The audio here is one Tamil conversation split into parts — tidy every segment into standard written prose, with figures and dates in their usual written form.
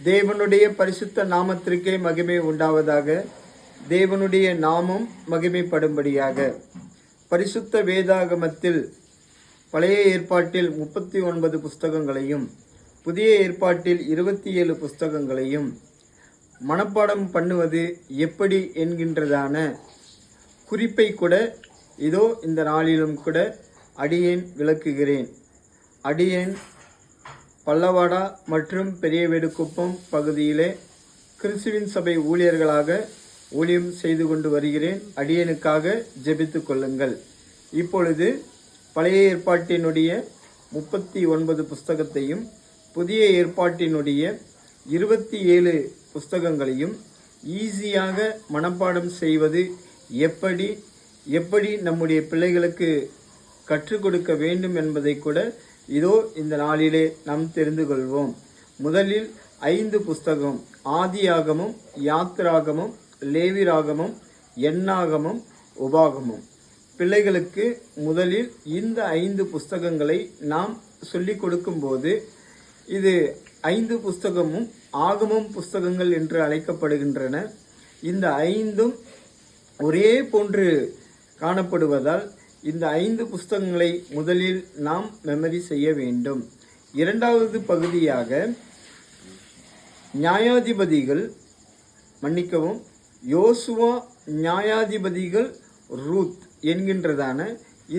தேவனுடைய பரிசுத்த நாமத்திற்கே மகிமை உண்டாவதாக. தேவனுடைய நாமம் மகிமைப்படும்படியாக. பரிசுத்த வேதாகமத்தில் பழைய ஏற்பாட்டில் 39 புஸ்தகங்களையும் புதிய ஏற்பாட்டில் 27 புஸ்தகங்களையும் மனப்பாடம் பண்ணுவது எப்படி என்கின்றதான குறிப்பை கூட இதோ இந்த நாளிலும் கூட அடியேன் விளக்குகிறேன். அடியேன் பல்லவாடா மற்றும் பெரியவேடுகுப்பம் பகுதியிலே கிறிஸ்துவின் சபை ஊழியர்களாக ஊழியம் செய்து கொண்டு வருகிறேன். அடியேனுக்காக ஜெபித்து கொள்ளுங்கள். இப்பொழுது பழைய ஏற்பாட்டினுடைய 39 புஸ்தகத்தையும் புதிய ஏற்பாட்டினுடைய 27 புஸ்தகங்களையும் ஈஸியாக மனப்பாடம் செய்வது எப்படி நம்முடைய பிள்ளைகளுக்கு கற்றுக் கொடுக்க வேண்டும் என்பதை கூட இதோ இந்த நாளிலே நாம் தெரிந்து கொள்வோம். முதலில் 5 புஸ்தகம், ஆதியாகமும், யாத்திராகமும், லேவியராகமும், எண்ணாகமும், உபாகமும். பிள்ளைகளுக்கு முதலில் இந்த 5 புஸ்தகங்களை நாம் சொல்லிக் கொடுக்கும்போது இது 5 புஸ்தகமும் ஆகமம் புஸ்தகங்கள் என்று அழைக்கப்படுகின்றன. இந்த 5ம் ஒரே போன்று காணப்படுவதால் இந்த 5 புஸ்தகங்களை முதலில் நாம் மெமரி செய்ய வேண்டும். இரண்டாவது பகுதியாக நியாயாதிபதிகள், யோசுவா, நியாயாதிபதிகள், ரூத் என்கின்றதான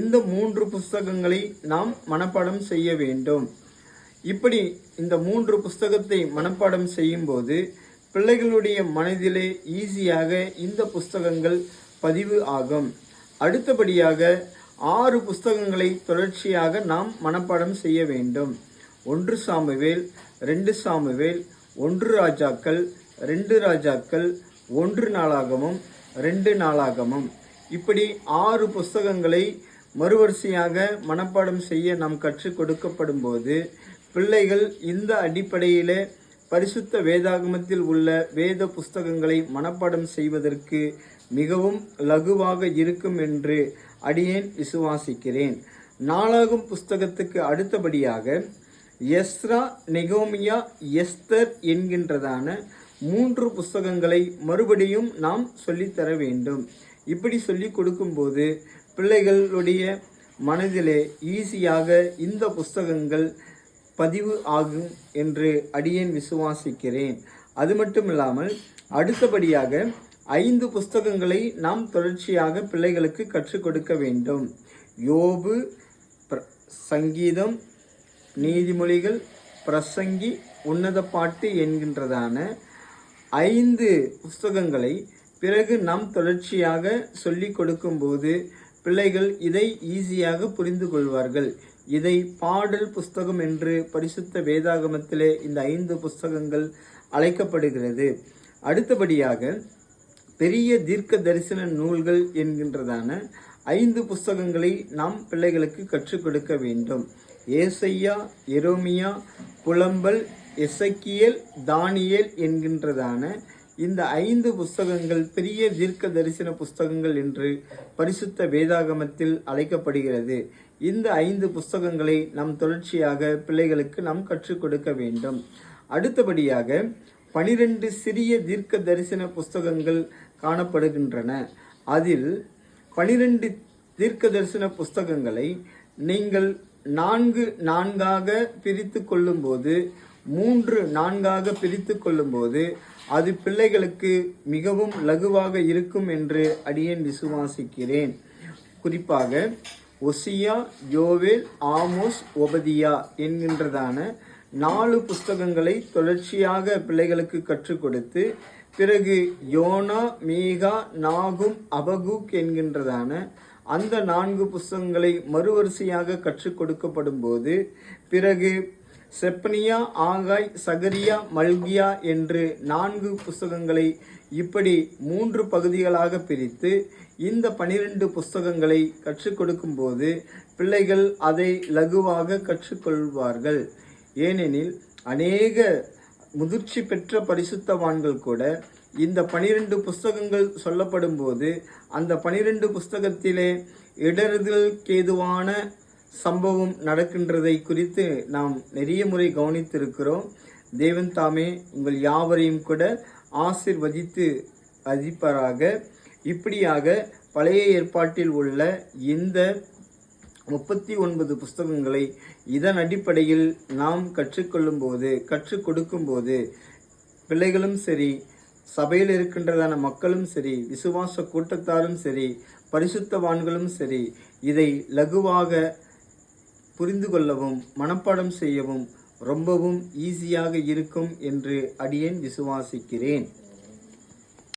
இந்த 3 புஸ்தகங்களை நாம் மனப்பாடம் செய்ய வேண்டும். இப்படி இந்த 3 புஸ்தகத்தை மனப்பாடம் செய்யும்போது பிள்ளைகளுடைய மனதிலே ஈஸியாக இந்த புஸ்தகங்கள் பதிவு ஆகும். அடுத்தபடியாக 6 புஸ்தகங்களை தொடர்ச்சியாக நாம் மனப்பாடம் செய்ய வேண்டும். 1 சாமுவேல், 2 சாமுவேல், 1 ராஜாக்கள், 2 ராஜாக்கள், 1 நாளாகமும், 2 நாளாகமும். இப்படி 6 புஸ்தகங்களை மறுவரிசையாக மனப்பாடம் செய்ய நாம் கற்றுக் கொடுக்கப்படும் போது பிள்ளைகள் இந்த அடிப்படையிலே பரிசுத்த வேதாகமத்தில் உள்ள வேத புஸ்தகங்களை மனப்பாடம் செய்வதற்கு மிகவும் லகுவாக இருக்கும் என்று அடியேன் விசுவாசிக்கிறேன். நாளாகும் புஸ்தகத்துக்கு அடுத்தபடியாக எஸ்ரா, நெகோமியா, எஸ்தர் என்கின்றதான 3 புஸ்தகங்களை மறுபடியும் நாம் சொல்லித்தர வேண்டும். இப்படி சொல்லி கொடுக்கும்போது பிள்ளைகளுடைய மனதிலே ஈஸியாக இந்த புஸ்தகங்கள் பதிவு ஆகும் என்று அடியேன் விசுவாசிக்கிறேன். அது மட்டும் இல்லாமல் அடுத்தபடியாக 5 புஸ்தகங்களை நாம் தொடர்ச்சியாக பிள்ளைகளுக்கு கற்றுக் கொடுக்க வேண்டும். யோபு, சங்கீதம், நீதிமொழிகள், பிரசங்கி, உன்னத பாட்டு என்கின்றதான 5 புஸ்தகங்களை பிறகு நாம் தொடர்ச்சியாக சொல்லிக் கொடுக்கும்போது பிள்ளைகள் இதை ஈஸியாக புரிந்து கொள்வார்கள். இதை பாடல் புஸ்தகம் என்று பரிசுத்த வேதாகமத்திலே இந்த 5 புஸ்தகங்கள் அழைக்கப்படுகிறது. அடுத்தபடியாக பெரிய தீர்க்க தரிசன நூல்கள் என்கின்றதான 5 புஸ்தகங்களை நாம் பிள்ளைகளுக்கு கற்றுக் கொடுக்க வேண்டும். ஏசையா, எரோமியா, புலம்பல், எசக்கியேல், தானியேல் என்கின்றதான இந்த 5 புஸ்தகங்கள் பெரிய தீர்க்க தரிசன புஸ்தகங்கள் என்று பரிசுத்த வேதாகமத்தில் அழைக்கப்படுகிறது. இந்த 5 புஸ்தகங்களை நாம் தொடர்ச்சியாக பிள்ளைகளுக்கு நாம் கற்றுக் கொடுக்க வேண்டும். அடுத்தபடியாக 12 சிறிய தீர்க்க தரிசன புஸ்தகங்கள் காணப்படுகின்றன. அதில் 12 தீர்க்க தரிசன புஸ்தகங்களை நீங்கள் 4 பிரித்து கொள்ளும்போது 3 பிரித்து கொள்ளும்போது அது பிள்ளைகளுக்கு மிகவும் லகுவாக இருக்கும் என்று அடியேன் விசுவாசிக்கிறேன். குறிப்பாக ஒசியா, யோவேல், ஆமோஸ், ஒபதியா என்கின்றதான 4 புஸ்தகங்களை தொடர்ச்சியாக பிள்ளைகளுக்கு கற்றுக் கொடுத்து பிறகு யோனா, மீகா, நாகும், அபகுக் என்கின்றதான அந்த 4 புஸ்தகங்களை மறுவரிசையாக கற்றுக் கொடுக்கப்படும் போது பிறகு செப்பனியா, ஆகாய், சகரியா, மல்கியா என்று 4 புஸ்தகங்களை இப்படி 3 பகுதிகளாக பிரித்து இந்த 12 புஸ்தகங்களை கற்றுக் கொடுக்கும்போது பிள்ளைகள் அதை லகுவாக கற்றுக்கொள்வார்கள். ஏனெனில் அநேக முதிர்ச்சி பெற்ற பரிசுத்தவான்கள் கூட இந்த 12 புஸ்தகங்கள் சொல்லப்படும் போது அந்த 12 புஸ்தகத்திலே இடறுதலுக்கேதுவான சம்பவம் நடக்கின்றதை குறித்து நாம் நிறைய முறை கவனித்திருக்கிறோம். தேவன் தாமே உங்கள் யாவரையும் கூட ஆசிர்வதித்து அதிப்பாராக. இப்படியாக பழைய ஏற்பாட்டில் உள்ள இந்த 39 புஸ்தகங்களை இதன் அடிப்படையில் நாம் கற்றுக் கொடுக்கும்போது பிள்ளைகளும் சரி, சபையில் இருக்கின்றதான மக்களும் சரி, விசுவாச கூட்டத்தாரும் சரி, பரிசுத்தவான்களும் சரி, இதை லகுவாக புரிந்து கொள்ளவும் மனப்பாடம் செய்யவும் ரொம்பவும் ஈஸியாக இருக்கும் என்று அடியேன் விசுவாசிக்கிறேன்.